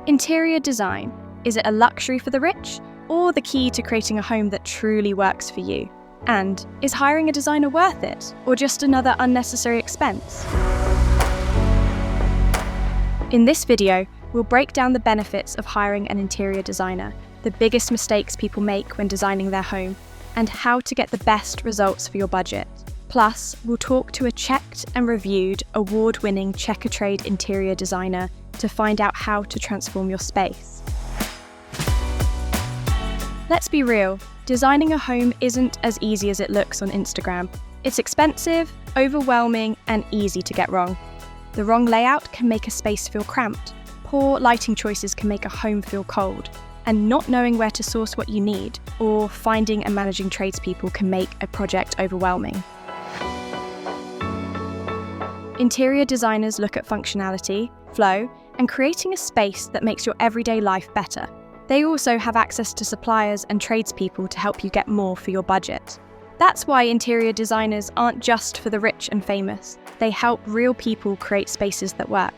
Interior design, is it a luxury for the rich or the key to creating a home that truly works for you? And is hiring a designer worth it or just another unnecessary expense? In this video, we'll break down the benefits of hiring an interior designer, the biggest mistakes people make when designing their home, and how to get the best results for your budget. Plus, we'll talk to a checked and reviewed, award-winning Checkatrade interior designer to find out how to transform your space. Let's be real, designing a home isn't as easy as it looks on Instagram. It's expensive, overwhelming, and easy to get wrong. The wrong layout can make a space feel cramped, poor lighting choices can make a home feel cold, and not knowing where to source what you need, or finding and managing tradespeople can make a project overwhelming. Interior designers look at functionality, flow, and creating a space that makes your everyday life better. They also have access to suppliers and tradespeople to help you get more for your budget. That's why interior designers aren't just for the rich and famous. They help real people create spaces that work.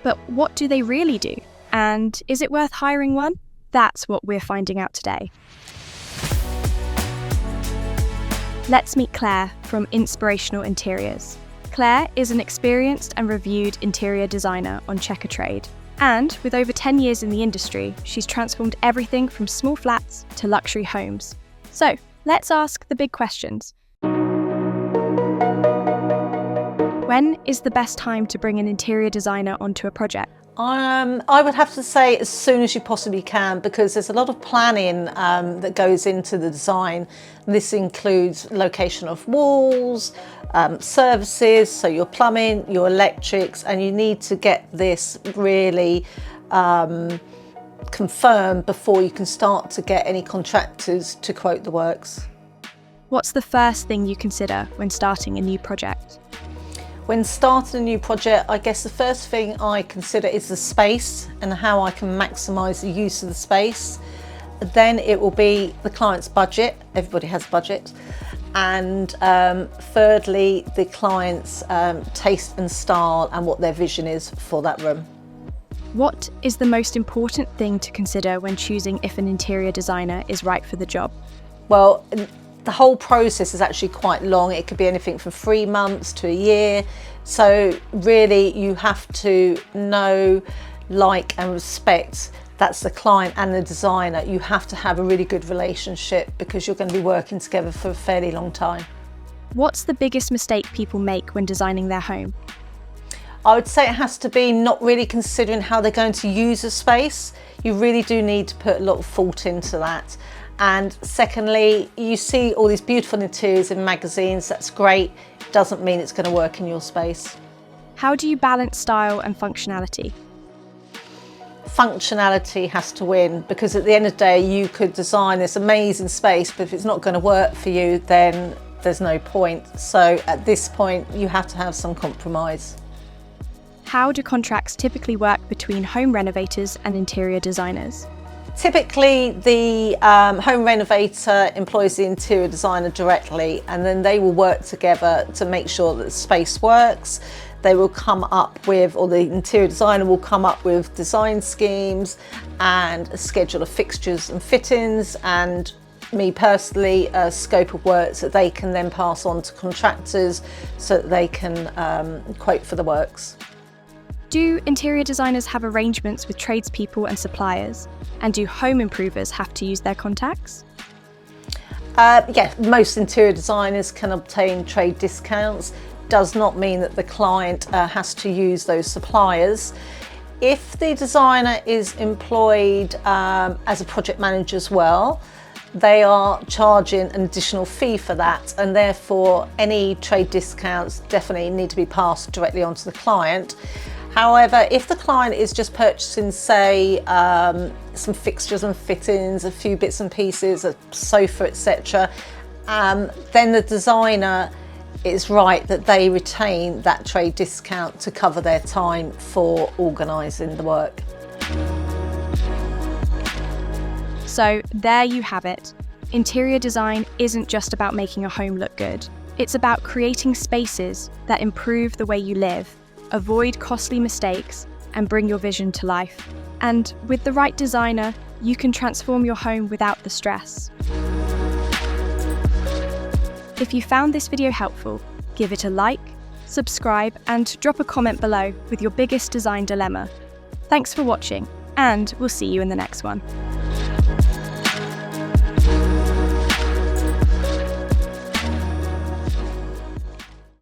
But what do they really do? And is it worth hiring one? That's what we're finding out today. Let's meet Claire from Inspirational Interiors. Claire is an experienced and reviewed interior designer on Checkatrade. And with over 10 years in the industry, she's transformed everything from small flats to luxury homes. So let's ask the big questions. When is the best time to bring an interior designer onto a project? I would have to say as soon as you possibly can, because there's a lot of planning that goes into the design. This includes location of walls, services, so your plumbing, your electrics, and you need to get this really confirmed before you can start to get any contractors to quote the works. What's the first thing you consider when starting a new project? When starting a new project, I guess the first thing I consider is the space and how I can maximise the use of the space. Then it will be the client's budget. Everybody has a budget. And thirdly, the client's taste and style and what their vision is for that room. What is the most important thing to consider when choosing if an interior designer is right for the job? Well, the whole process is actually quite long. It could be anything from 3 months to a year. So really you have to know, like and respect, that's the client and the designer. You have to have a really good relationship because you're going to be working together for a fairly long time. What's the biggest mistake people make when designing their home? I would say it has to be not really considering how they're going to use a space. You really do need to put a lot of thought into that. And secondly, you see all these beautiful interiors in magazines, that's great, doesn't mean it's going to work in your space. How do you balance style and functionality? Functionality has to win, because at the end of the day you could design this amazing space, but if it's not going to work for you, then there's no point. So at this point you have to have some compromise. How do contracts typically work between home renovators and interior designers? Typically, the home renovator employs the interior designer directly, and then they will work together to make sure that the space works. They will come up with, or the interior designer will come up with design schemes and a schedule of fixtures and fittings, and me personally, a scope of works that they can then pass on to contractors so that they can quote for the works. Do interior designers have arrangements with tradespeople and suppliers? And do home improvers have to use their contacts? Yeah, most interior designers can obtain trade discounts. Does not mean that the client has to use those suppliers. If the designer is employed as a project manager as well, they are charging an additional fee for that, and therefore any trade discounts definitely need to be passed directly on to the client. However, if the client is just purchasing, say, some fixtures and fittings, a few bits and pieces, a sofa, etc., then the designer, it's right that they retain that trade discount to cover their time for organising the work. So there you have it. Interior design isn't just about making a home look good. It's about creating spaces that improve the way you live, avoid costly mistakes, and bring your vision to life. And with the right designer, you can transform your home without the stress. If you found this video helpful, give it a like, subscribe, and drop a comment below with your biggest design dilemma. Thanks for watching, and we'll see you in the next one.